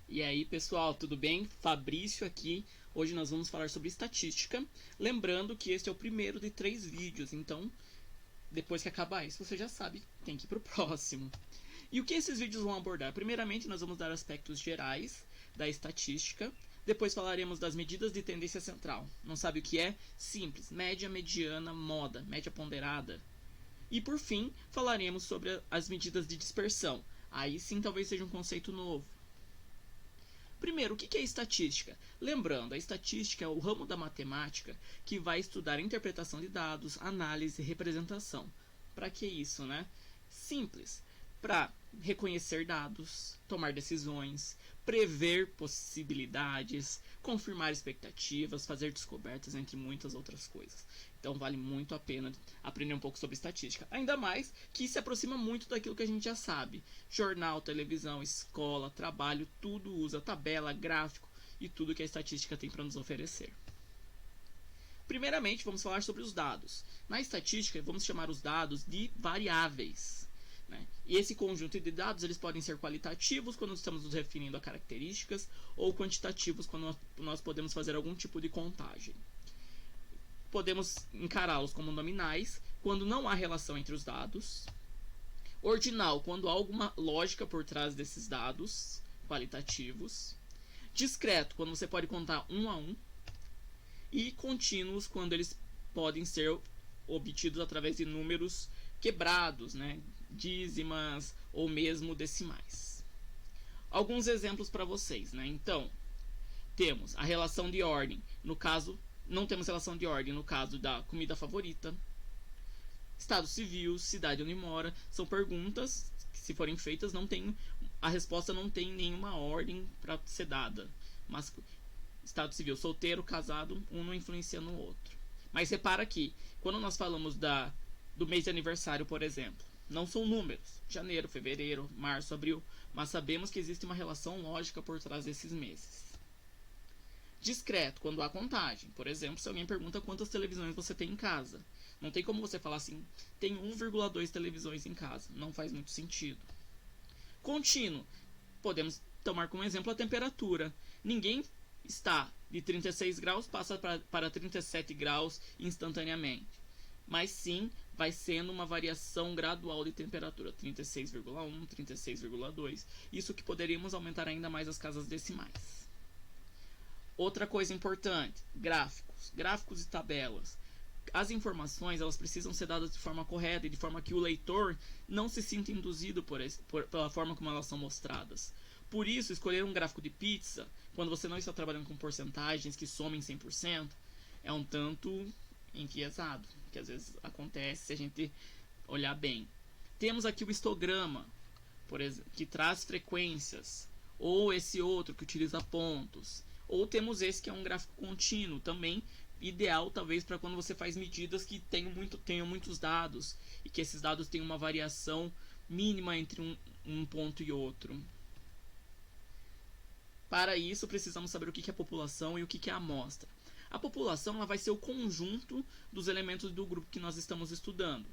E aí, pessoal, tudo bem? Fabrício aqui. Hoje nós vamos falar sobre estatística. Lembrando que este é o primeiro de 3 vídeos, então depois que acabar isso, você já sabe, tem que ir para o próximo. E o que esses vídeos vão abordar? Primeiramente, nós vamos dar aspectos gerais da estatística. Depois falaremos das medidas de tendência central. Não sabe o que é? Simples. Média, mediana, moda, média ponderada. E por fim, falaremos sobre as medidas de dispersão. Aí sim talvez seja um conceito novo. Primeiro, o que é estatística? Lembrando, a estatística é o ramo da matemática que vai estudar a interpretação de dados, análise e representação. Para que isso, né? Simples. Para reconhecer dados, tomar decisões, prever possibilidades, confirmar expectativas, fazer descobertas, entre muitas outras coisas. Então vale muito a pena aprender um pouco sobre estatística. Ainda mais que se aproxima muito daquilo que a gente já sabe. Jornal, televisão, escola, trabalho, tudo usa tabela, gráfico e tudo que a estatística tem para nos oferecer. Primeiramente, vamos falar sobre os dados. Na estatística, vamos chamar os dados de variáveis. E esse conjunto de dados eles podem ser qualitativos quando estamos nos referindo a características ou quantitativos quando nós podemos fazer algum tipo de contagem. Podemos encará-los como nominais quando não há relação entre os dados, ordinal quando há alguma lógica por trás desses dados qualitativos, discreto quando você pode contar um a um e contínuos quando eles podem ser obtidos através de números quebrados, dízimas ou mesmo decimais. Alguns exemplos para vocês, Então, temos a relação de ordem. No caso, não temos relação de ordem no caso da comida favorita. Estado civil, cidade onde mora, são perguntas que, se forem feitas, a resposta não tem nenhuma ordem para ser dada. Mas estado civil, solteiro, casado, um não influencia no outro. Mas repara que, quando nós falamos do mês de aniversário, por exemplo, não são números, janeiro, fevereiro, março, abril, mas sabemos que existe uma relação lógica por trás desses meses. Discreto, quando há contagem. Por exemplo, se alguém pergunta quantas televisões você tem em casa. Não tem como você falar assim, tem 1,2 televisões em casa. Não faz muito sentido. Contínuo. Podemos tomar como exemplo a temperatura. Ninguém está de 36 graus, passa para 37 graus instantaneamente. Mas sim, vai sendo uma variação gradual de temperatura, 36,1, 36,2. Isso que poderíamos aumentar ainda mais as casas decimais. Outra coisa importante, gráficos. Gráficos e tabelas. As informações elas precisam ser dadas de forma correta e de forma que o leitor não se sinta induzido pela forma como elas são mostradas. Por isso, escolher um gráfico de pizza, quando você não está trabalhando com porcentagens que somem 100%, é um tanto enviesado, que às vezes acontece se a gente olhar bem. Temos aqui o histograma, por exemplo, que traz frequências, ou esse outro que utiliza pontos, ou temos esse que é um gráfico contínuo, também ideal talvez para quando você faz medidas que tenham muitos dados e que esses dados tenham uma variação mínima entre um ponto e outro. Para isso, precisamos saber o que é população e o que é amostra. A população ela vai ser o conjunto dos elementos do grupo que nós estamos estudando.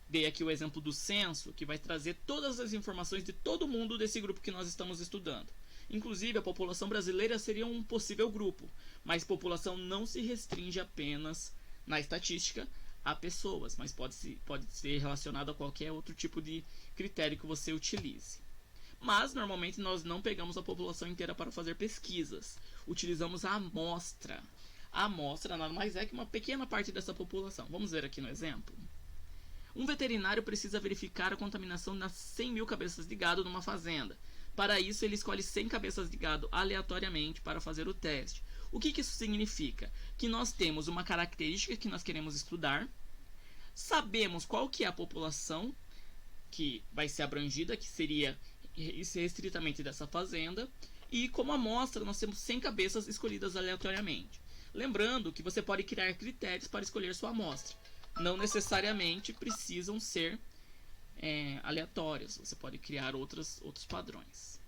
Dei aqui o exemplo do censo, que vai trazer todas as informações de todo mundo desse grupo que nós estamos estudando. Inclusive, a população brasileira seria um possível grupo, mas população não se restringe apenas, na estatística, a pessoas, mas pode ser relacionado a qualquer outro tipo de critério que você utilize. Mas, normalmente, nós não pegamos a população inteira para fazer pesquisas. Utilizamos a amostra. A amostra nada mais é que uma pequena parte dessa população. Vamos ver aqui no exemplo. Um veterinário precisa verificar a contaminação nas 100 mil cabeças de gado numa fazenda. Para isso, ele escolhe 100 cabeças de gado aleatoriamente para fazer o teste. O que isso significa? Que nós temos uma característica que nós queremos estudar, sabemos qual que é a população que vai ser abrangida, que seria restritamente dessa fazenda, e como amostra nós temos 100 cabeças escolhidas aleatoriamente. Lembrando que você pode criar critérios para escolher sua amostra. Não necessariamente precisam ser aleatórias. Você pode criar outros padrões.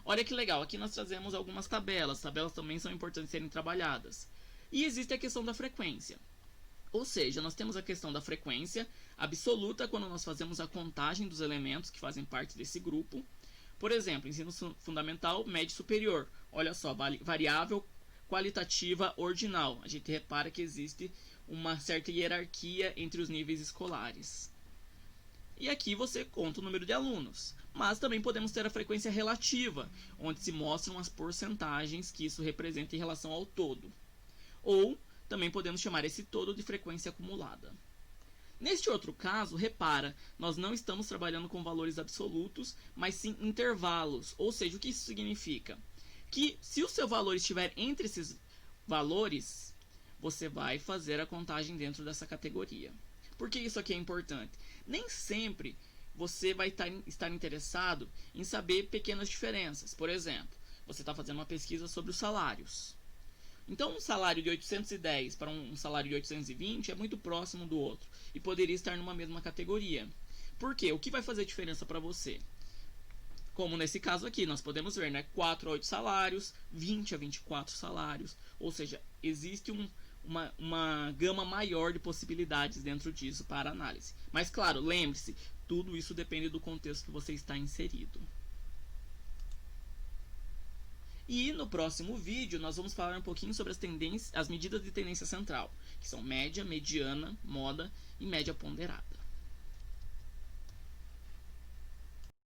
Olha que legal, aqui nós trazemos algumas tabelas. Tabelas também são importantes serem trabalhadas. E existe a questão da frequência. Ou seja, nós temos a questão da frequência absoluta quando nós fazemos a contagem dos elementos que fazem parte desse grupo. Por exemplo, ensino fundamental, médio superior. Olha só, variável qualitativa ordinal. A gente repara que existe uma certa hierarquia entre os níveis escolares. E aqui você conta o número de alunos. Mas também podemos ter a frequência relativa, onde se mostram as porcentagens que isso representa em relação ao todo. Ou também podemos chamar esse todo de frequência acumulada. Neste outro caso, repara, nós não estamos trabalhando com valores absolutos, mas sim intervalos. Ou seja, o que isso significa? Que se o seu valor estiver entre esses valores, você vai fazer a contagem dentro dessa categoria. Por que isso aqui é importante? Nem sempre você vai estar interessado em saber pequenas diferenças. Por exemplo, você está fazendo uma pesquisa sobre os salários. Então, um salário de 810 para um salário de 820 é muito próximo do outro e poderia estar numa mesma categoria. Por quê? O que vai fazer diferença para você? Como nesse caso aqui, nós podemos ver, né, 4 a 8 salários, 20 a 24 salários, ou seja, existe uma gama maior de possibilidades dentro disso para análise. Mas claro, lembre-se, tudo isso depende do contexto que você está inserido. E no próximo vídeo nós vamos falar um pouquinho sobre as medidas de tendência central, que são média, mediana, moda e média ponderada.